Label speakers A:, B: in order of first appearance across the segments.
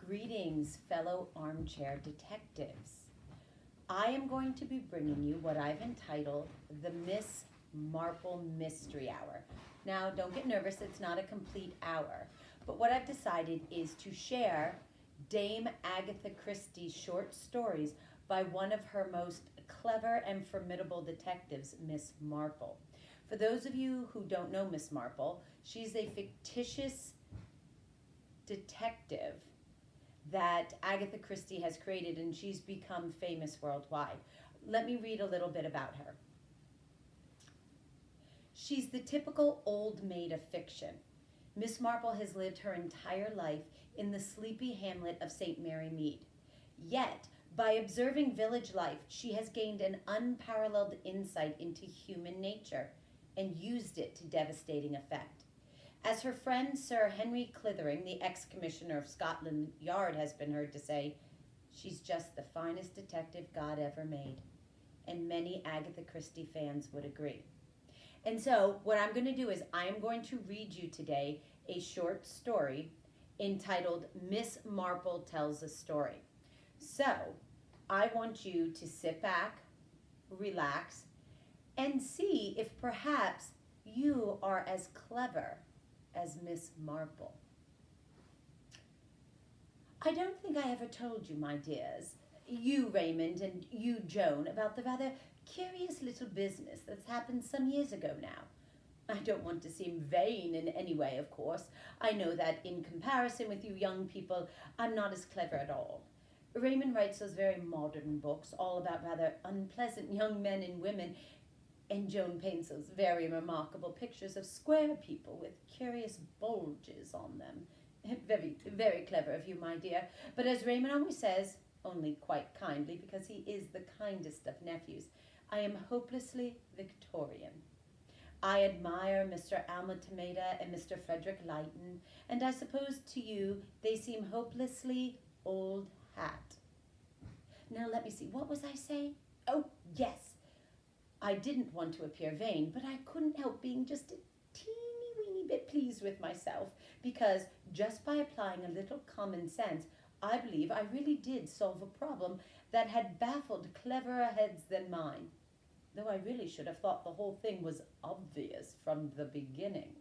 A: Greetings, fellow armchair detectives. I am going to be bringing you what I've entitled the Miss Marple Mystery Hour. Now, don't get nervous, it's not a complete hour, but what I've decided is to share Dame Agatha Christie's short stories by one of her most clever and formidable detectives, Miss Marple. For those of you who don't know Miss Marple, she's a fictitious detective that Agatha Christie has created, and she's become famous worldwide. Let me read a little bit about her. She's the typical old maid of fiction. Miss Marple has lived her entire life in the sleepy hamlet of St. Mary Mead. Yet, by observing village life, she has gained an unparalleled insight into human nature and used it to devastating effect. As her friend Sir Henry Clithering, the ex-commissioner of Scotland Yard, has been heard to say, she's just the finest detective God ever made. And many Agatha Christie fans would agree. And so what I'm going to do is I'm going to read you today a short story entitled Miss Marple Tells a Story. So I want you to sit back, relax, and see if perhaps you are as clever as Miss Marple. I don't think I ever told you, my dears, you Raymond and you Joan, about the rather curious little business that's happened some years ago now. I don't want to seem vain in any way, of course. I know that in comparison with you young people, I'm not as clever at all. Raymond writes those very modern books, all about rather unpleasant young men and women, and Joan paints those very remarkable pictures of square people with curious bulges on them. Very, very clever of you, my dear. But as Raymond always says, only quite kindly, because he is the kindest of nephews, I am hopelessly Victorian. I admire Mr. Alma Tomata and Mr. Frederick Leighton, and I suppose to you they seem hopelessly old hat. Now let me see, what was I saying? Oh, yes. I didn't want to appear vain, but I couldn't help being just a teeny weeny bit pleased with myself, because just by applying a little common sense, I believe I really did solve a problem that had baffled cleverer heads than mine, though I really should have thought the whole thing was obvious from the beginning.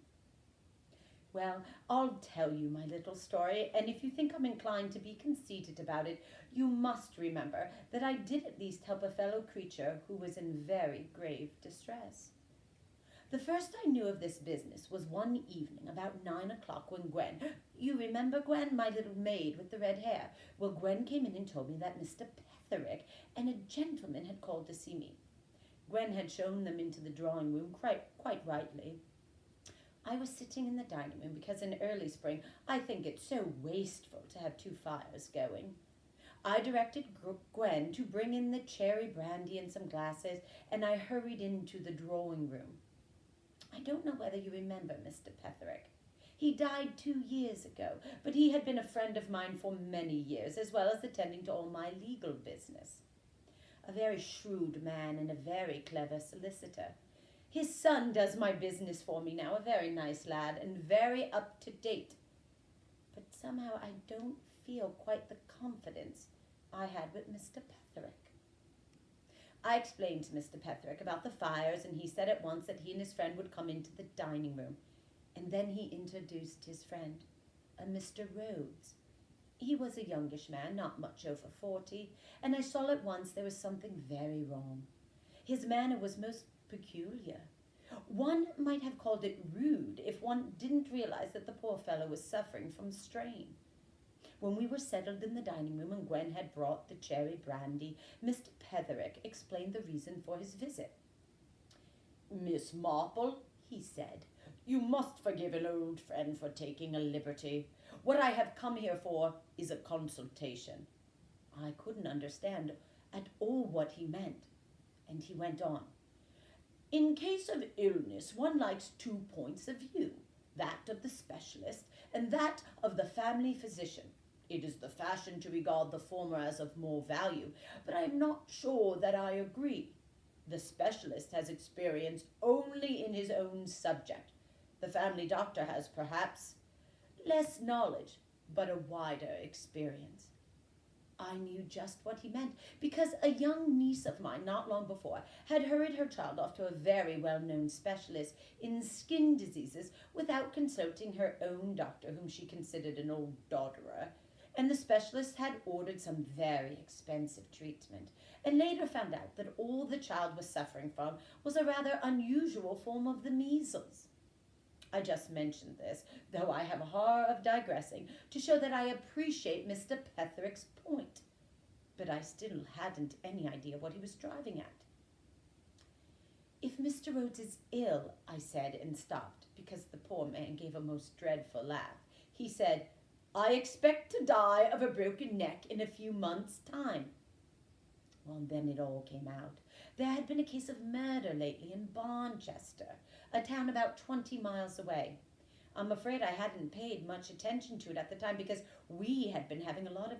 A: Well, I'll tell you my little story, and if you think I'm inclined to be conceited about it, you must remember that I did at least help a fellow creature who was in very grave distress. The first I knew of this business was one evening about 9 o'clock when Gwen, you remember Gwen, my little maid with the red hair? Well, Gwen came in and told me that Mr. Petherick and a gentleman had called to see me. Gwen had shown them into the drawing room quite rightly. I was sitting in the dining room because in early spring I think it so wasteful to have two fires going. I directed Gwen to bring in the cherry brandy and some glasses, and I hurried into the drawing room. I don't know whether you remember Mr. Petherick. He died 2 years ago, but he had been a friend of mine for many years, as well as attending to all my legal business. A very shrewd man and a very clever solicitor. His son does my business for me now, a very nice lad and very up to date. But somehow I don't feel quite the confidence I had with Mr. Petherick. I explained to Mr. Petherick about the fires, and he said at once that he and his friend would come into the dining room. And then he introduced his friend, a Mr. Rhodes. He was a youngish man, not much over 40, and I saw at once there was something very wrong. His manner was most peculiar. One might have called it rude if one didn't realize that the poor fellow was suffering from strain. When we were settled in the dining room and Gwen had brought the cherry brandy, Mr. Petherick explained the reason for his visit. "Miss Marple," he said, "you must forgive an old friend for taking a liberty. What I have come here for is a consultation." I couldn't understand at all what he meant, and he went on. "In case of illness, one likes 2 points of view, that of the specialist and that of the family physician. It is the fashion to regard the former as of more value, but I am not sure that I agree. The specialist has experience only in his own subject. The family doctor has, perhaps, less knowledge, but a wider experience. I knew just what he meant, because a young niece of mine, not long before, had hurried her child off to a very well-known specialist in skin diseases without consulting her own doctor, whom she considered an old dodderer. And the specialist had ordered some very expensive treatment, and later found out that all the child was suffering from was a rather unusual form of the measles. I just mentioned this, though I have a horror of digressing, to show that I appreciate Mr. Petherick's point. But I still hadn't any idea what he was driving at. "If Mr. Rhodes is ill," I said, and stopped, because the poor man gave a most dreadful laugh. He said, "I expect to die of a broken neck in a few months' time." Well, then it all came out. There had been a case of murder lately in Barnchester, a town about 20 miles away. I'm afraid I hadn't paid much attention to it at the time, because we had been having a lot of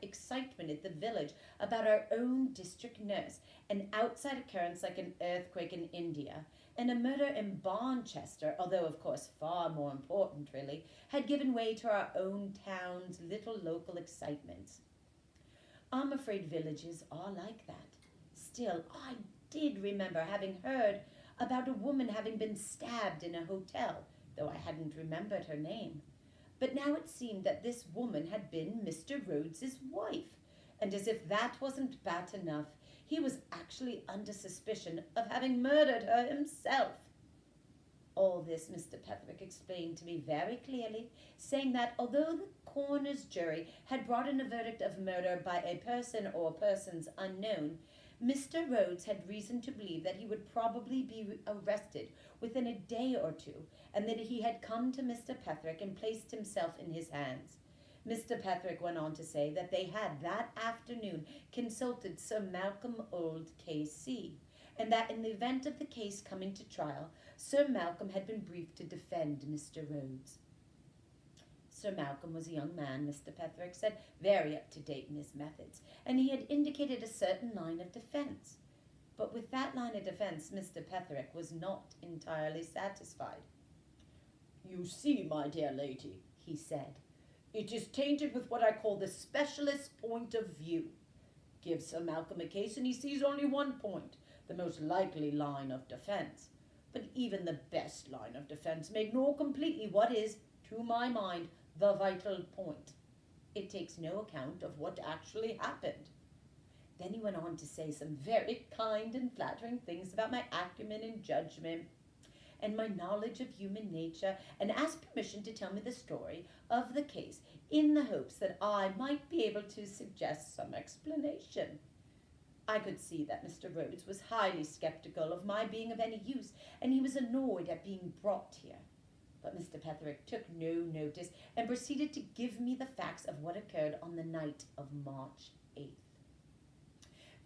A: excitement at the village about our own district nurse, an outside occurrence like an earthquake in India, and a murder in Barnchester, although of course far more important really, had given way to our own town's little local excitements. I'm afraid villages are like that. Still, I did remember having heard about a woman having been stabbed in a hotel, though I hadn't remembered her name. But now it seemed that this woman had been Mr. Rhodes's wife, and as if that wasn't bad enough, he was actually under suspicion of having murdered her himself. All this Mr. Petherick explained to me very clearly, saying that although the coroner's jury had brought in a verdict of murder by a person or persons unknown, Mr. Rhodes had reason to believe that he would probably be arrested within a day or two, and that he had come to Mr. Petherick and placed himself in his hands. Mr. Petherick went on to say that they had that afternoon consulted Sir Malcolm Old, K.C., and that in the event of the case coming to trial, Sir Malcolm had been briefed to defend Mr. Rhodes. Sir Malcolm was a young man, Mr. Petherick said, very up-to-date in his methods, and he had indicated a certain line of defence. But with that line of defence, Mr. Petherick was not entirely satisfied. "You see, my dear lady," he said, "it is tainted with what I call the specialist's point of view. Give Sir Malcolm a case and he sees only one point, the most likely line of defence. But even the best line of defence may ignore completely what is, to my mind, the vital point. It takes no account of what actually happened." Then he went on to say some very kind and flattering things about my acumen and judgment and my knowledge of human nature, and asked permission to tell me the story of the case in the hopes that I might be able to suggest some explanation. I could see that Mr. Rhodes was highly sceptical of my being of any use, and he was annoyed at being brought here. But Mr. Petherick took no notice and proceeded to give me the facts of what occurred on the night of March 8th.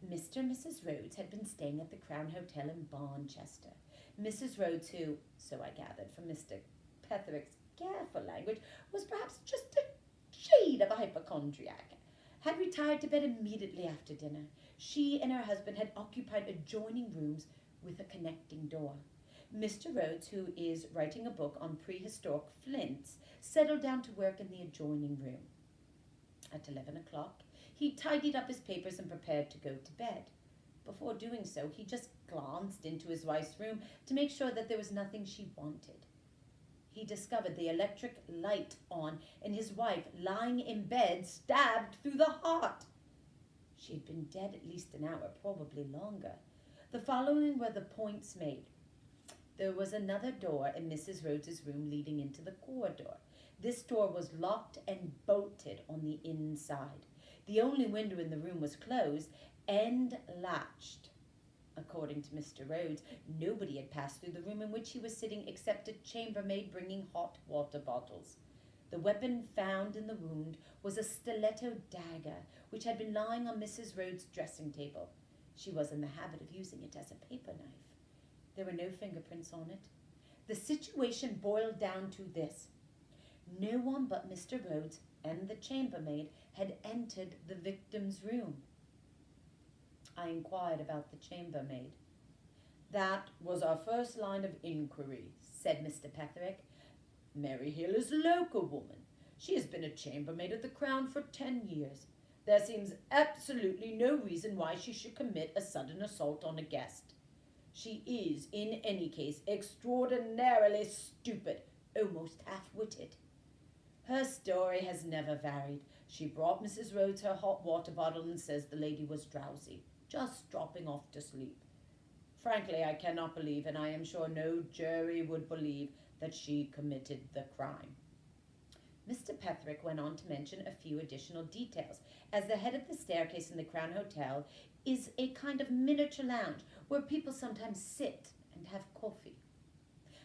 A: Mr. and Mrs. Rhodes had been staying at the Crown Hotel in Barnchester. Mrs. Rhodes, who, so I gathered from Mr. Petherick's careful language, was perhaps just a shade of a hypochondriac, had retired to bed immediately after dinner. She and her husband had occupied adjoining rooms with a connecting door. Mr. Rhodes, who is writing a book on prehistoric flints, settled down to work in the adjoining room. At 11 o'clock, he tidied up his papers and prepared to go to bed. Before doing so, he just glanced into his wife's room to make sure that there was nothing she wanted. He discovered the electric light on and his wife lying in bed, stabbed through the heart. She had been dead at least an hour, probably longer. The following were the points made. There was another door in Mrs. Rhodes's room leading into the corridor. This door was locked and bolted on the inside. The only window in the room was closed and latched. According to Mr. Rhodes, nobody had passed through the room in which he was sitting except a chambermaid bringing hot water bottles. The weapon found in the wound was a stiletto dagger, which had been lying on Mrs. Rhodes's dressing table. She was in the habit of using it as a paper knife. There were no fingerprints on it. The situation boiled down to this. No one but Mr. Rhodes and the chambermaid had entered the victim's room. I inquired about the chambermaid. "That was our first line of inquiry," said Mr. Petherick. "Mary Hill is a local woman. She has been a chambermaid at the Crown for 10 years. There seems absolutely no reason why she should commit a sudden assault on a guest. She is, in any case, extraordinarily stupid, almost half-witted. Her story has never varied. She brought Mrs. Rhodes her hot water bottle and says the lady was drowsy, just dropping off to sleep. Frankly, I cannot believe, and I am sure no jury would believe, that she committed the crime. Mr. Petherick went on to mention a few additional details, as the head of the staircase in the Crown Hotel is a kind of miniature lounge where people sometimes sit and have coffee.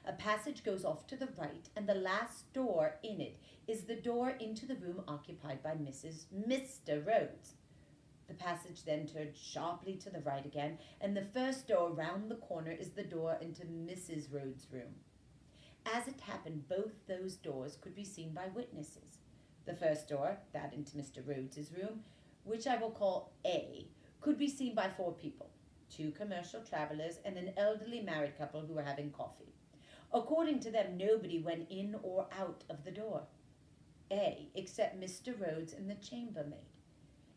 A: A passage goes off to the right, and the last door in it is the door into the room occupied by Mr. Rhodes. The passage then turns sharply to the right again, and the first door round the corner is the door into Mrs. Rhodes' room. As it happened, both those doors could be seen by witnesses. The first door, that into Mr. Rhodes' room, which I will call A, could be seen by 4 people, 2 commercial travelers and an elderly married couple who were having coffee. According to them, nobody went in or out of the door, A, except Mr. Rhodes and the chambermaid.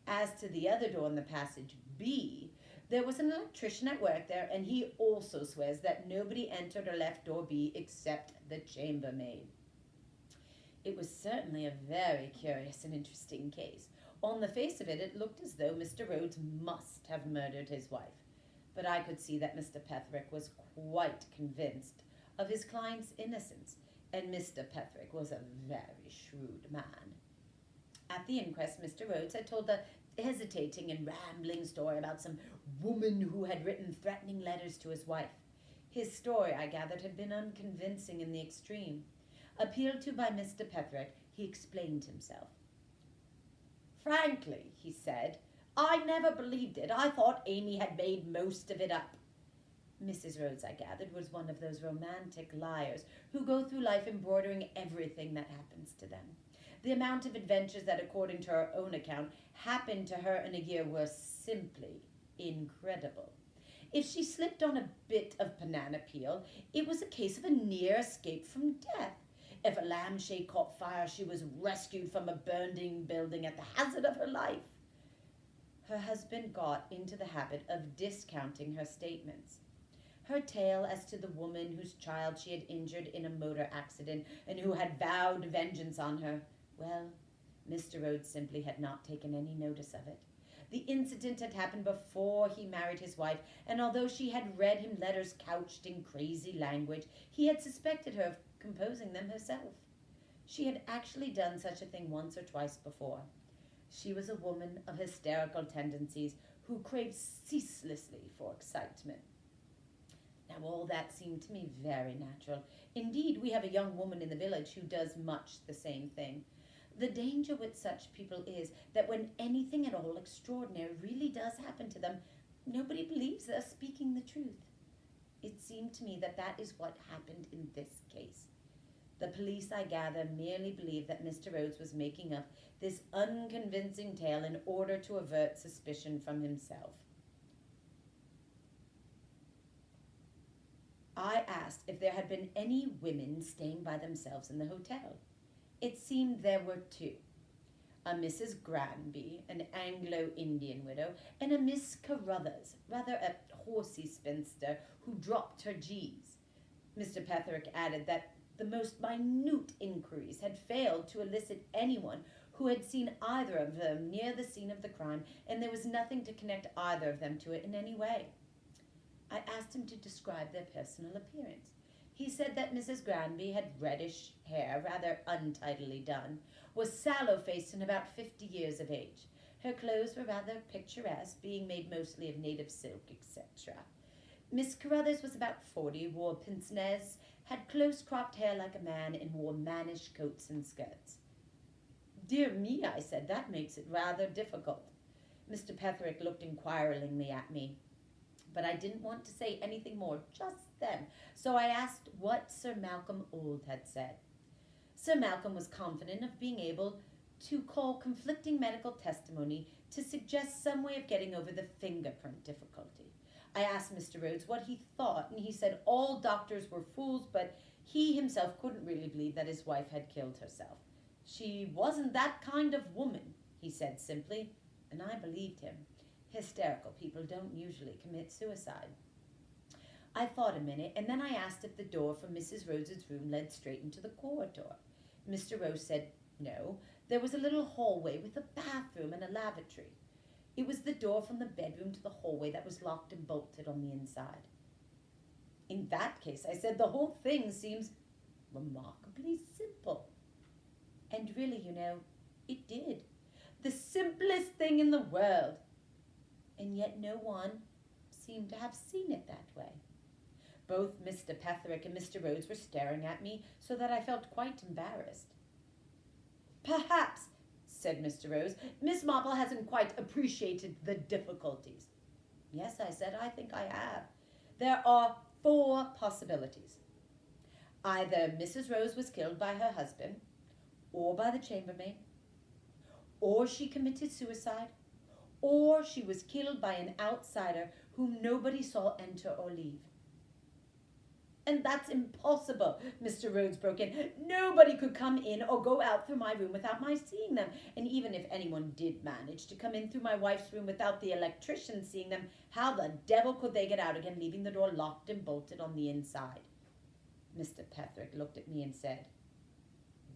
A: As to the other door in the passage, B, there was an electrician at work there, and he also swears that nobody entered or left door B except the chambermaid. It was certainly a very curious and interesting case. On the face of it, it looked as though Mr. Rhodes must have murdered his wife. But I could see that Mr. Petherick was quite convinced of his client's innocence, and Mr. Petherick was a very shrewd man. At the inquest, Mr. Rhodes had told a hesitating and rambling story about some woman who had written threatening letters to his wife. His story, I gathered, had been unconvincing in the extreme. Appealed to by Mr. Petherick, he explained himself. "Frankly," he said, "I never believed it. I thought Amy had made most of it up." Mrs. Rhodes, I gathered, was one of those romantic liars who go through life embroidering everything that happens to them. The amount of adventures that, according to her own account, happened to her in a year were simply incredible. If she slipped on a bit of banana peel, it was a case of a near escape from death. If a lampshade caught fire, she was rescued from a burning building at the hazard of her life. Her husband got into the habit of discounting her statements. Her tale as to the woman whose child she had injured in a motor accident and who had vowed vengeance on her, well, Mr. Rhodes simply had not taken any notice of it. The incident had happened before he married his wife, and although she had read him letters couched in crazy language, he had suspected her of composing them herself. She had actually done such a thing once or twice before. She was a woman of hysterical tendencies who craved ceaselessly for excitement. Now, all that seemed to me very natural. Indeed, we have a young woman in the village who does much the same thing. The danger with such people is that when anything at all extraordinary really does happen to them, nobody believes they're speaking the truth. It seemed to me that that is what happened in this case. The police, I gather, merely believed that Mr. Rhodes was making up this unconvincing tale in order to avert suspicion from himself. I asked if there had been any women staying by themselves in the hotel. It seemed there were 2. A Mrs. Granby, an Anglo-Indian widow, and a Miss Carruthers, rather a horsey spinster who dropped her G's. Mr. Petherick added that the most minute inquiries had failed to elicit anyone who had seen either of them near the scene of the crime, and there was nothing to connect either of them to it in any way. I asked him to describe their personal appearance. He said that Mrs. Granby had reddish hair, rather untidily done, was sallow-faced and about 50 years of age. Her clothes were rather picturesque, being made mostly of native silk, etc. Miss Carruthers was about 40, wore pince-nez, had close-cropped hair like a man, and wore mannish coats and skirts. "Dear me," I said, "that makes it rather difficult." Mr. Petherick looked inquiringly at me, but I didn't want to say anything more just then, so I asked what Sir Malcolm Old had said. Sir Malcolm was confident of being able to call conflicting medical testimony to suggest some way of getting over the fingerprint difficulty. I asked Mr. Rhodes what he thought, and he said all doctors were fools, but he himself couldn't really believe that his wife had killed herself. She wasn't that kind of woman, he said simply, and I believed him. Hysterical people don't usually commit suicide. I thought a minute, and then I asked if the door from Mrs. Rose's room led straight into the corridor. Mr. Rose said no. There was a little hallway with a bathroom and a lavatory. It was the door from the bedroom to the hallway that was locked and bolted on the inside. In that case, I said, the whole thing seems remarkably simple. And really, it did. The simplest thing in the world. And yet no one seemed to have seen it that way. Both Mr. Petherick and Mr. Rhodes were staring at me so that I felt quite embarrassed. Perhaps, said Mr. Rose, Miss Marple hasn't quite appreciated the difficulties. Yes, I said, I think I have. There are 4 possibilities. Either Mrs. Rose was killed by her husband, or by the chambermaid, or she committed suicide, or she was killed by an outsider whom nobody saw enter or leave. And that's impossible, Mr. Rhodes broke in. Nobody could come in or go out through my room without my seeing them. And even if anyone did manage to come in through my wife's room without the electrician seeing them, how the devil could they get out again, leaving the door locked and bolted on the inside? Mr. Petherick looked at me and said,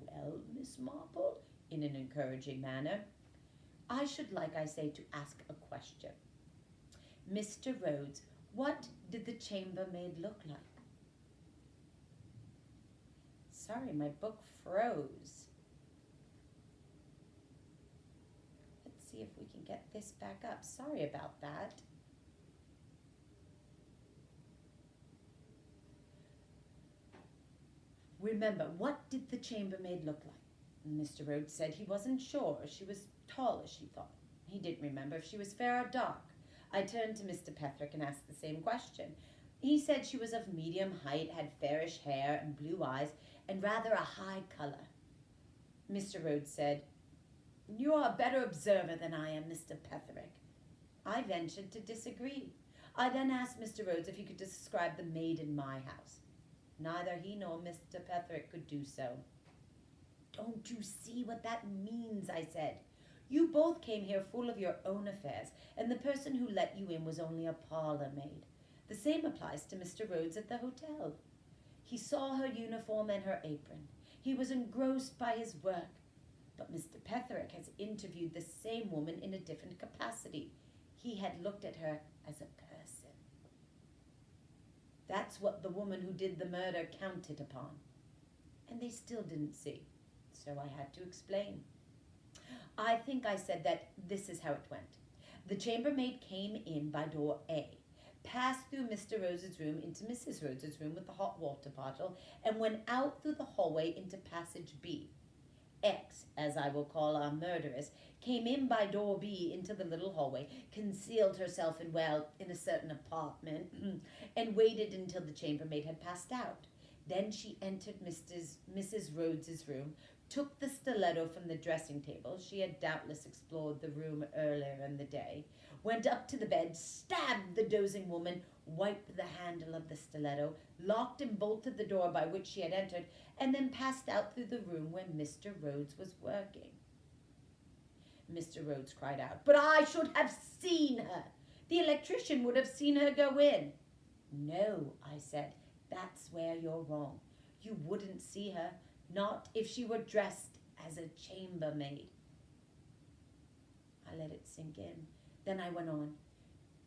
A: Well, Miss Marple, in an encouraging manner, I should like, I say, to ask a question. Mr. Rhodes, what did the chambermaid look like? Sorry, my book froze. Let's see if we can get this back up. Sorry about that. Remember, what did the chambermaid look like? Mr. Rhodes said he wasn't sure. She was tallish, he thought. He didn't remember if she was fair or dark. I turned to Mr. Petherick and asked the same question. He said she was of medium height, had fairish hair and blue eyes, and rather a high colour. Mr. Rhodes said, You are a better observer than I am, Mr. Petherick. I ventured to disagree. I then asked Mr. Rhodes if he could describe the maid in my house. Neither he nor Mr. Petherick could do so. Don't you see what that means, I said. You both came here full of your own affairs, and the person who let you in was only a parlour maid. The same applies to Mr. Rhodes at the hotel. He saw her uniform and her apron. He was engrossed by his work. But Mr. Petherick has interviewed the same woman in a different capacity. He had looked at her as a person. That's what the woman who did the murder counted upon. And they still didn't see. So I had to explain. I think I said that this is how it went. The chambermaid came in by door A, passed through Mr. Rose's room into Mrs. Rose's room with the hot water bottle, and went out through the hallway into passage B. X, as I will call our murderess, came in by door B into the little hallway, concealed herself in a certain apartment, and waited until the chambermaid had passed out. Then she entered Mrs. Rhodes's room, took the stiletto from the dressing table — she had doubtless explored the room earlier in the day — went up to the bed, stabbed the dozing woman, wiped the handle of the stiletto, locked and bolted the door by which she had entered, and then passed out through the room where Mr. Rhodes was working. Mr. Rhodes cried out, "But I should have seen her! The electrician would have seen her go in." "No," I said, "that's where you're wrong. You wouldn't see her, not if she were dressed as a chambermaid." I let it sink in. Then I went on.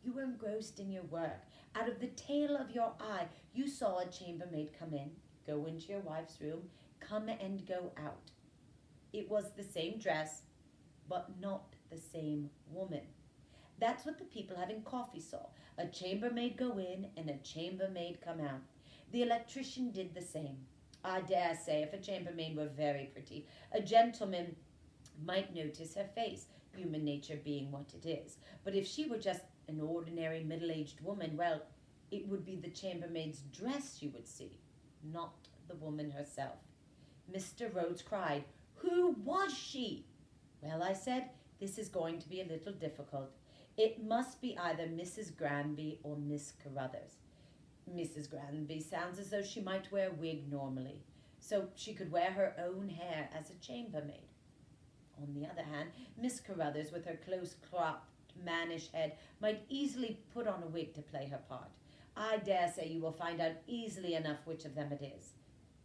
A: "You were engrossed in your work. Out of the tail of your eye, you saw a chambermaid come in, go into your wife's room, come and go out. It was the same dress, but not the same woman. That's what the people having coffee saw. A chambermaid go in and a chambermaid come out. The electrician did the same. I dare say if a chambermaid were very pretty, a gentleman might notice her face, human nature being what it is. But if she were just an ordinary middle-aged woman, well, it would be the chambermaid's dress you would see, not the woman herself." Mr. Rhodes cried, "Who was she?" "Well," I said, "this is going to be a little difficult. It must be either Mrs. Granby or Miss Carruthers. Mrs. Granby sounds as though she might wear a wig normally. so she could wear her own hair as a chambermaid. On the other hand, Miss Carruthers, with her close-cropped, mannish head, might easily put on a wig to play her part. I dare say you will find out easily enough which of them it is.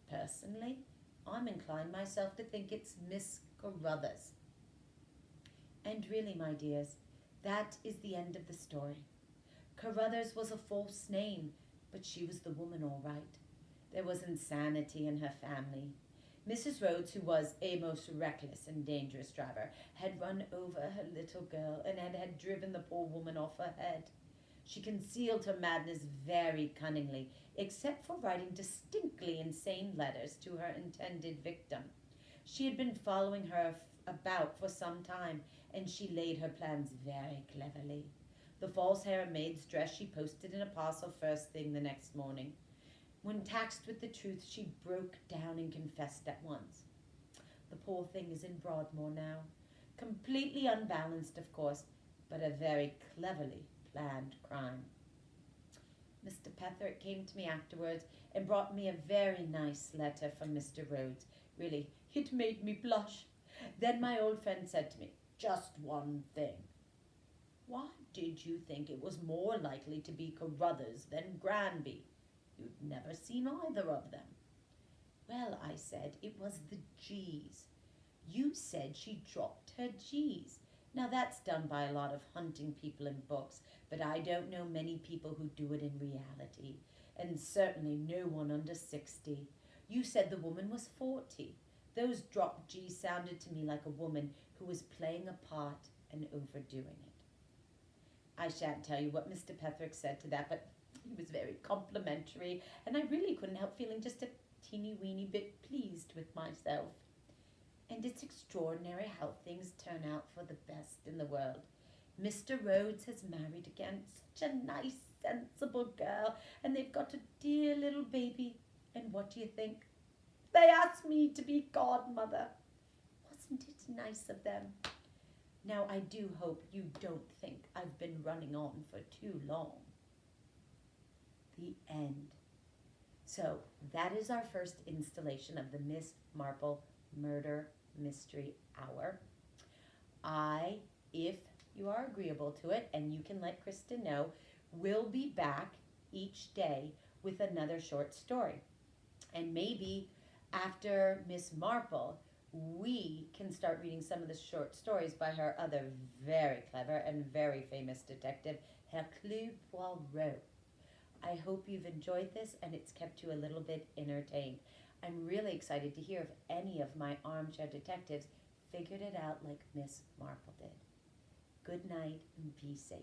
A: Personally, I'm inclined myself to think it's Miss Carruthers. And really, my dears, that is the end of the story. Carruthers was a false name, but she was the woman all right. There was insanity in her family. Mrs. Rhodes, who was a most reckless and dangerous driver, had run over her little girl and had driven the poor woman off her head. She concealed her madness very cunningly, except for writing distinctly insane letters to her intended victim. She had been following her about for some time, and she laid her plans very cleverly. The false hair maid's dress she posted in a parcel first thing the next morning. When taxed with the truth, she broke down and confessed at once. The poor thing is in Broadmoor now, completely unbalanced, of course, but a very cleverly planned crime. Mr. Petherick came to me afterwards and brought me a very nice letter from Mr. Rhodes. Really, it made me blush. Then my old friend said to me, "Just one thing. Why did you think it was more likely to be Carruthers than Granby? You'd never seen either of them." "Well," I said, "it was the G's. You said she dropped her G's. Now that's done by a lot of hunting people in books, but I don't know many people who do it in reality, and certainly no one under 60. You said the woman was 40. Those dropped G's sounded to me like a woman who was playing a part and overdoing it." I shan't tell you what Mr. Petherick said to that, but he was very complimentary, and I really couldn't help feeling just a teeny-weeny bit pleased with myself. And it's extraordinary how things turn out for the best in the world. Mr. Rhodes has married again, such a nice, sensible girl, and they've got a dear little baby. And what do you think? They asked me to be godmother. Wasn't it nice of them? Now, I do hope you don't think I've been running on for too long. The end. So, that is our first installation of the Miss Marple Murder Mystery Hour. If you are agreeable to it, and you can let Krista know, will be back each day with another short story. And maybe after Miss Marple, we can start reading some of the short stories by her other very clever and very famous detective, Hercule Poirot. I hope you've enjoyed this and it's kept you a little bit entertained. I'm really excited to hear if any of my armchair detectives figured it out like Miss Marple did. Good night and be safe.